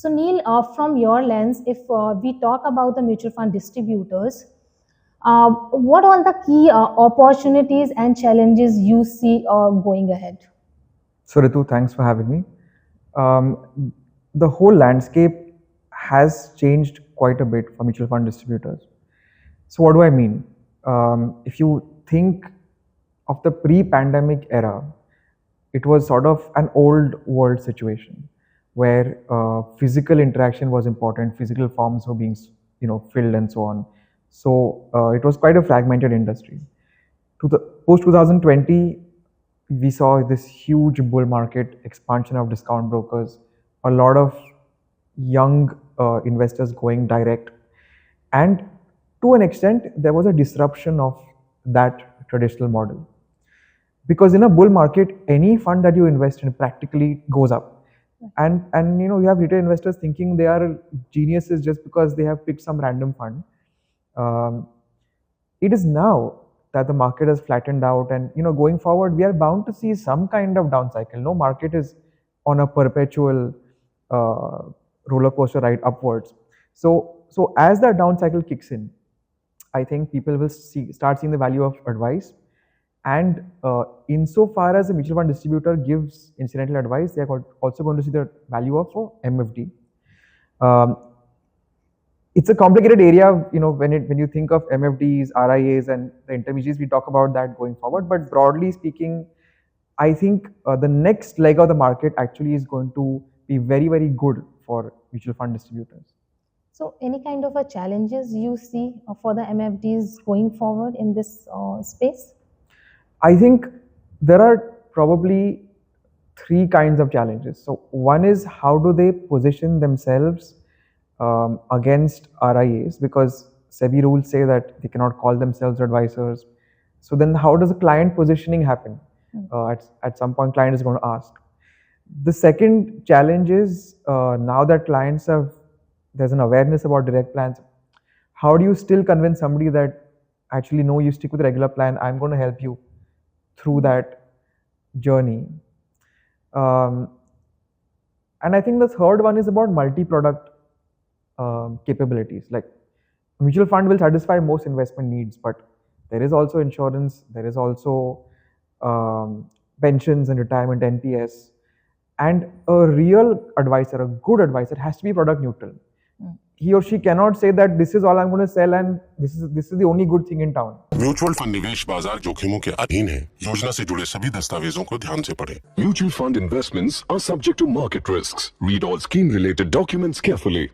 So Neil, from your lens, if we talk about the mutual fund distributors, what are the key opportunities and challenges you see going ahead? So Ritu, thanks for having me. The whole landscape has changed quite a bit for mutual fund distributors. So what do I mean? If you think of the pre-pandemic era, it was sort of an old world situation where physical interaction was important, physical forms were being filled and so on. So it was quite a fragmented industry. To the post 2020, we saw this huge bull market, expansion of discount brokers, a lot of young investors going direct, and to an extent there was a disruption of that traditional model, because in a bull market any fund that you invest in practically goes up, and you have retail investors thinking they are geniuses just because they have picked some random fund. It is now that the market has flattened out, and going forward we are bound to see some kind of down cycle. No market is on a perpetual roller coaster ride upwards. So as that down cycle kicks in, I think people will start seeing the value of advice. And insofar as a mutual fund distributor gives incidental advice, they are also going to see the value of MFD. It's a complicated area, when you think of MFDs, RIAs, and the intermediaries. We talk about that going forward. But broadly speaking, I think the next leg of the market actually is going to be very, very good for mutual fund distributors. So, any kind of challenges you see for the MFDs going forward in this space? I think there are probably three kinds of challenges. So one is, how do they position themselves against RIAs, because SEBI rules say that they cannot call themselves advisors. So then how does the client positioning happen? At some point client is going to ask. The second challenge is, now that clients there's an awareness about direct plans, how do you still convince somebody that actually no, you stick with the regular plan, I'm going to help you through that journey. And I think the third one is about multi-product capabilities. Like, mutual fund will satisfy most investment needs, but there is also insurance, there is also pensions and retirement, NPS. And a real advisor, a good advisor, has to be product neutral. He or she cannot say that this is all I'm going to sell and this is the only good thing in town. Mutual fund निवेश बाजार जोखिमों के अधीन है। योजना से जुड़े सभी दस्तावेजों को ध्यान से पढ़ें। Mutual fund investments are subject to market risks. Read all scheme related documents carefully.